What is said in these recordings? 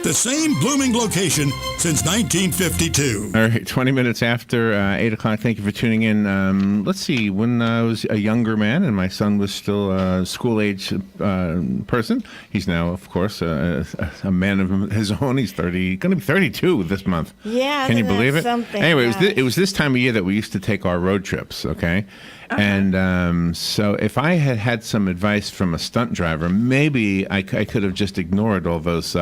The same blooming location since 1952. All right, 20 minutes after 8 o'clock. Thank you for tuning in. Let's see, when I was a younger man and my son was still a school-age person, he's now, of course, a man of his own. He's going to be 32 this month. Yeah, can you believe it? Anyway, yeah. it was this time of year that we used to take our road trips, okay? Uh-huh. And so if I had had some advice from a stunt driver, maybe I could have just ignored all those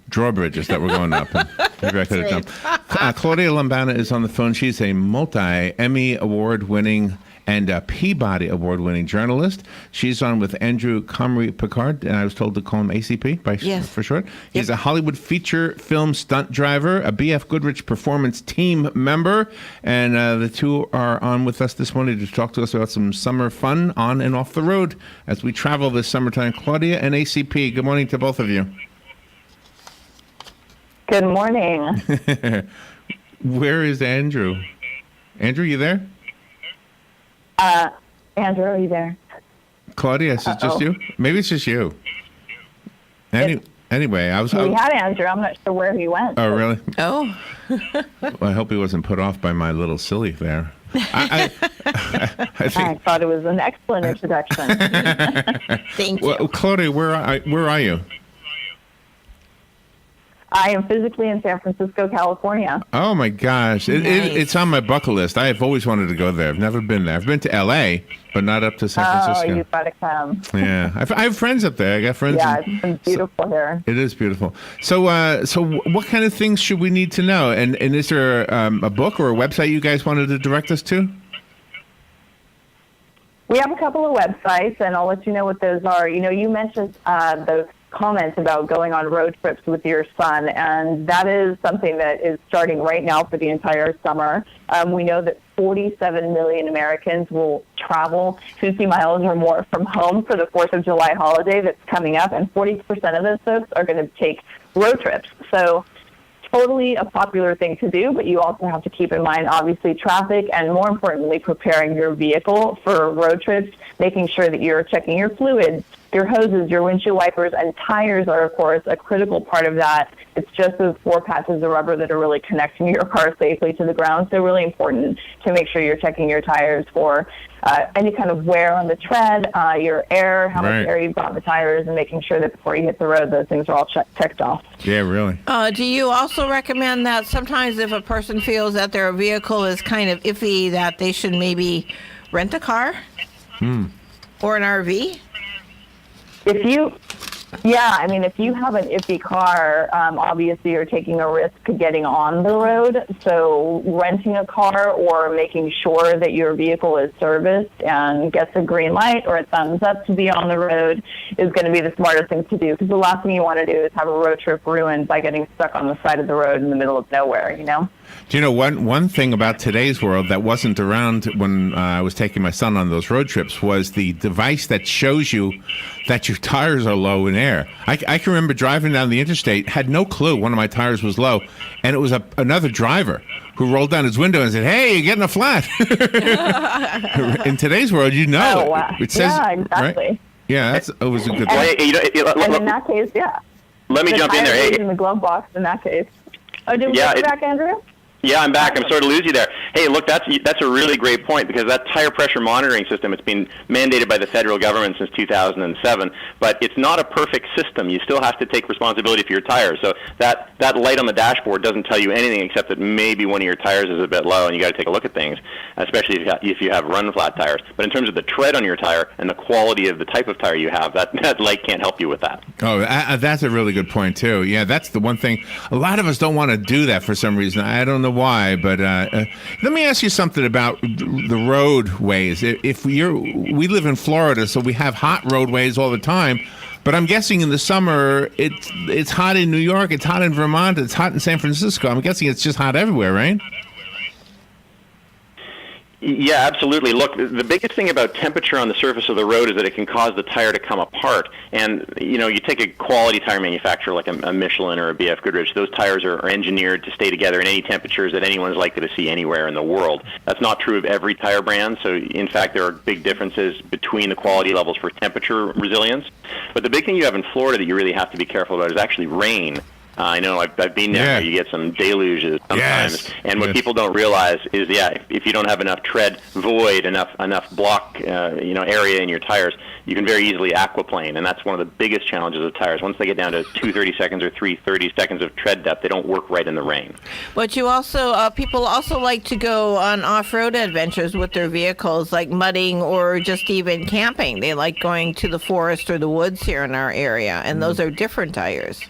drawbridges that were going up. And maybe I could have done. Claudia Lombana is on the phone. She's a multi-Emmy award-winning and a Peabody Award-winning journalist. She's on with Andrew Comrie Picard, and I was told to call him ACP for short. He's a Hollywood feature film stunt driver, a BF Goodrich Performance team member, and the two are on with us this morning to talk to us about some summer fun on and off the road as we travel this summertime. Claudia and ACP, good morning to both of you. Good morning. Where is Andrew? Andrew, you there? Andrew, are you there? Claudia, is it just you? Maybe it's just you. Anyway, We had Andrew. I'm not sure where he went. Oh, really? Oh. Well, I hope he wasn't put off by my little silly there. I thought it was an excellent introduction. Thank you. Well, Claudia, where are you? I am physically in San Francisco, California. Oh, my gosh. Nice. It's on my bucket list. I have always wanted to go there. I've never been there. I've been to L.A., but not up to San Francisco. Oh, you've got to come. Yeah. I have friends up there. I got friends. Yeah, it's been beautiful here. It is beautiful. So what kind of things should we need to know? And is there a book or a website you guys wanted to direct us to? We have a couple of websites, and I'll let you know what those are. You know, you mentioned those comments about going on road trips with your son, and that is something that is starting right now for the entire summer. We know that 47 million Americans will travel 50 miles or more from home for the 4th of July holiday that's coming up, and 40% of those folks are going to take road trips. So totally a popular thing to do, but you also have to keep in mind, obviously, traffic and, more importantly, preparing your vehicle for road trips, making sure that you're checking your fluids, your hoses, your windshield wipers, and tires are, of course, a critical part of that. It's just those 4 patches of rubber that are really connecting your car safely to the ground. So really important to make sure you're checking your tires for any kind of wear on the tread, your air, how much air you've got in the tires, and making sure that before you hit the road, those things are all checked off. Yeah, really. Do you also recommend that sometimes if a person feels that their vehicle is kind of iffy, that they should maybe rent a car or an RV? If you have an iffy car, obviously you're taking a risk getting on the road. So renting a car or making sure that your vehicle is serviced and gets a green light or a thumbs up to be on the road is going to be the smartest thing to do, because the last thing you want to do is have a road trip ruined by getting stuck on the side of the road in the middle of nowhere, you know? Do you know one thing about today's world that wasn't around when I was taking my son on those road trips was the device that shows you that your tires are low in air. I can remember driving down the interstate, had no clue one of my tires was low, and it was another driver who rolled down his window and said, "Hey, you're getting a flat." In today's world, you know. Oh, wow. It says, yeah, exactly. Right? Yeah, that's always a good and, thing. And in that case, yeah. Let me jump in there. Hey, in the glove box in that case. Oh, did we get you back, Andrew? Yeah, I'm back. I'm sorry to lose you there. Hey, look, that's a really great point, because that tire pressure monitoring system, it's been mandated by the federal government since 2007, but it's not a perfect system. You still have to take responsibility for your tires. So that light on the dashboard doesn't tell you anything except that maybe one of your tires is a bit low and you got to take a look at things, especially if you have run flat tires. But in terms of the tread on your tire and the quality of the type of tire you have, that light can't help you with that. Oh, that's a really good point too. Yeah, that's the one thing. A lot of us don't want to do that for some reason. I don't know why, but let me ask you something about the roadways. We live in Florida, so we have hot roadways all the time. But I'm guessing in the summer it's hot in New York, it's hot in Vermont, it's hot in San Francisco. I'm guessing it's just hot everywhere, right? Yeah, absolutely. Look, the biggest thing about temperature on the surface of the road is that it can cause the tire to come apart. And, you take a quality tire manufacturer like a Michelin or a BF Goodrich, those tires are engineered to stay together in any temperatures that anyone's likely to see anywhere in the world. That's not true of every tire brand. So, in fact, there are big differences between the quality levels for temperature resilience. But the big thing you have in Florida that you really have to be careful about is actually rain. I know I've been there. Yeah. You get some deluges sometimes, Yes. and what people don't realize is, if you don't have enough tread void, enough block, area in your tires, you can very easily aquaplane, and that's one of the biggest challenges of tires. Once they get down to 230 seconds or 330 seconds of tread depth, they don't work right in the rain. But you also, people also like to go on off-road adventures with their vehicles, like mudding or just even camping. They like going to the forest or the woods here in our area, and those are different tires.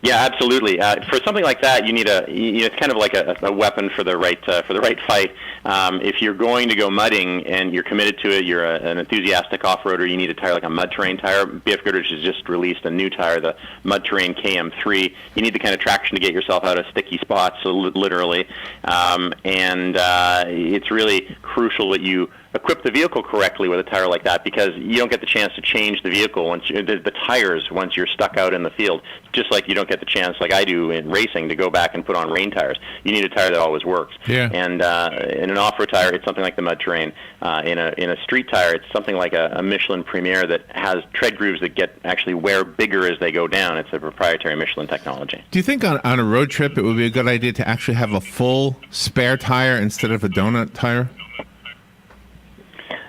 Yeah, absolutely. For something like that, you need it's kind of like a weapon for the right fight. If you're going to go mudding and you're committed to it, you're an enthusiastic off-roader, you need a tire like a mud terrain tire. BF Goodrich has just released a new tire, the Mud Terrain KM3. You need the kind of traction to get yourself out of sticky spots, so literally. And it's really crucial that you equip the vehicle correctly with a tire like that, because you don't get the chance to change the vehicle the tires once you're stuck out in the field. Just like you don't get the chance, like I do in racing, to go back and put on rain tires. You need a tire that always works. Yeah. And in an off-road tire, it's something like the Mud Terrain. In a street tire, it's something like a Michelin Premier that has tread grooves that actually wear bigger as they go down. It's a proprietary Michelin technology. Do you think on a road trip it would be a good idea to actually have a full spare tire instead of a donut tire?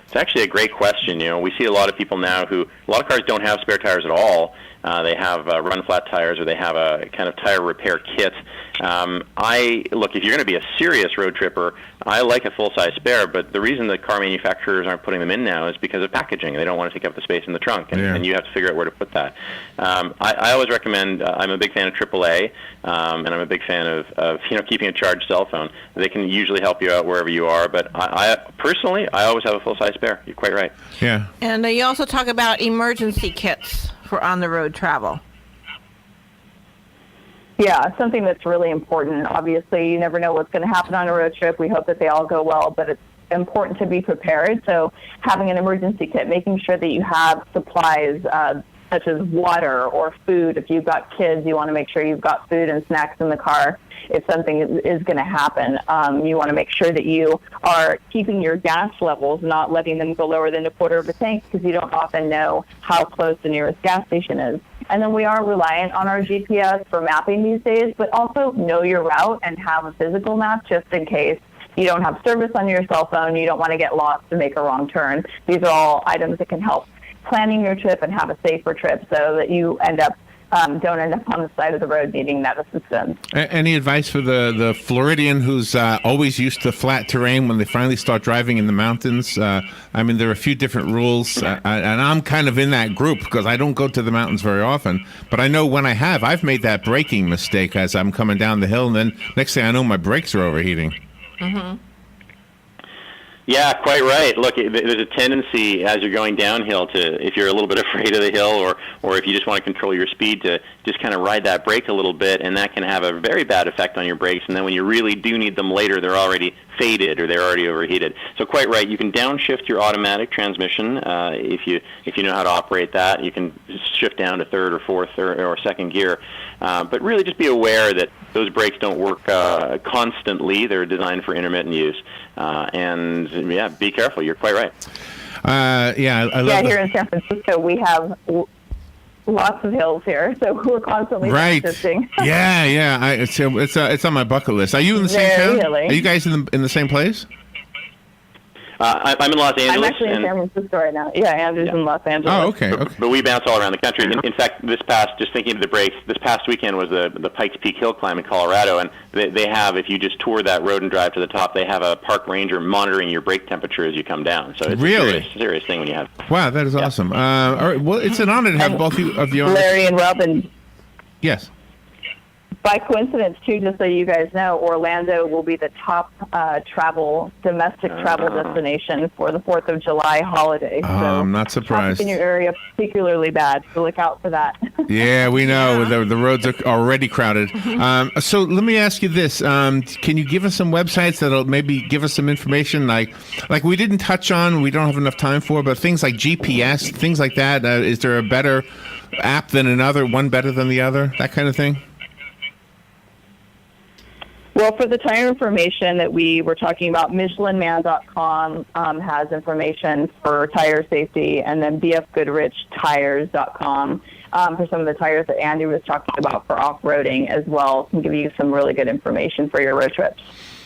It's actually a great question. We see a lot of people now a lot of cars don't have spare tires at all. They have run flat tires, or they have a kind of tire repair kit. Look, if you're going to be a serious road tripper, I like a full-size spare, but the reason the car manufacturers aren't putting them in now is because of packaging. They don't want to take up the space in the trunk, and you have to figure out where to put that. I always recommend, I'm a big fan of AAA, and I'm a big fan of keeping a charged cell phone. They can usually help you out wherever you are, but I personally always have a full-size spare. You're quite right. Yeah. And you also talk about emergency kits for on-the-road travel. Yeah, something that's really important. Obviously, you never know what's going to happen on a road trip. We hope that they all go well, but it's important to be prepared. So having an emergency kit, making sure that you have supplies such as water or food. If you've got kids, you want to make sure you've got food and snacks in the car. If something is going to happen, you want to make sure that you are keeping your gas levels, not letting them go lower than a quarter of a tank, because you don't often know how close the nearest gas station is. And then we are reliant on our GPS for mapping these days, but also know your route and have a physical map just in case you don't have service on your cell phone, you don't want to get lost and make a wrong turn. These are all items that can help planning your trip and have a safer trip, so that you don't end up on the side of the road needing that assistance. Any advice for the Floridian who's always used to flat terrain when they finally start driving in the mountains? There are a few different rules, and I'm kind of in that group because I don't go to the mountains very often. But I know when I've made that braking mistake as I'm coming down the hill, and then next thing I know, my brakes are overheating. Mm-hmm. Yeah, quite right. Look, there's a tendency as you're going downhill to, if you're a little bit afraid of the hill, or if you just want to control your speed, to just kind of ride that brake a little bit, and that can have a very bad effect on your brakes. And then when you really do need them later, they're already faded or they're already overheated. So quite right. You can downshift your automatic transmission if you know how to operate that. You can shift down to third or fourth or second gear. But really just be aware that those brakes don't work constantly. They're designed for intermittent use. And yeah, be careful. You're quite right. I love here in San Francisco, we have lots of hills here, so we're constantly shifting. It's on my bucket list. Are you in the same town? Really? Are you guys in the same place? I'm in Los Angeles. I'm actually in San Francisco right now. Yeah, Andrew's in Los Angeles. Oh, okay. But we bounce all around the country. In fact, just thinking of the breaks, this past weekend was the Pikes Peak Hill Climb in Colorado, and they have, if you just tour that road and drive to the top, they have a park ranger monitoring your brake temperature as you come down. So it's a serious thing when you have. Wow, that is awesome. All right, well, it's an honor to have both of you on. Larry and Robin. Yes. By coincidence, too, just so you guys know, Orlando will be the top domestic travel destination for the 4th of July holiday. So I'm not surprised. traffic in your area particularly bad, so look out for that. Yeah, we know the roads are already crowded. So let me ask you this: can you give us some websites that'll maybe give us some information, like we didn't touch on, we don't have enough time for, but things like GPS, things like that. Is there a better app than another? One better than the other? That kind of thing. Well, for the tire information that we were talking about, MichelinMan.com has information for tire safety, and then bfgoodrichtires.com for some of the tires that Andy was talking about for off-roading as well. Can give you some really good information for your road trips.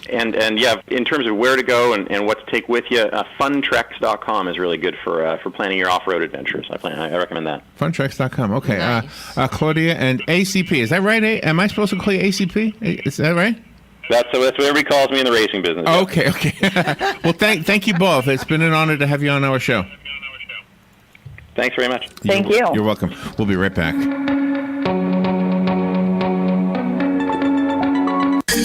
And yeah, in terms of where to go and what to take with you, funtreks.com is really good for planning your off-road adventures. I recommend that. Funtreks.com. Okay. Nice. Claudia and ACP. Is that right? Am I supposed to call you ACP? Is that right? That's what everybody calls me in the racing business. Okay. Well, thank you both. It's been an honor to have you on our show. Thanks very much. Thank you. You're welcome. We'll be right back.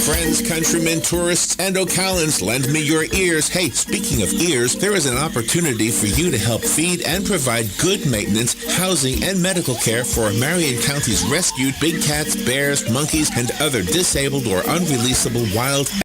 Friends, countrymen, tourists, and Ocalans, lend me your ears. Hey, speaking of ears, there is an opportunity for you to help feed and provide good maintenance, housing, and medical care for Marion County's rescued big cats, bears, monkeys, and other disabled or unreleasable wild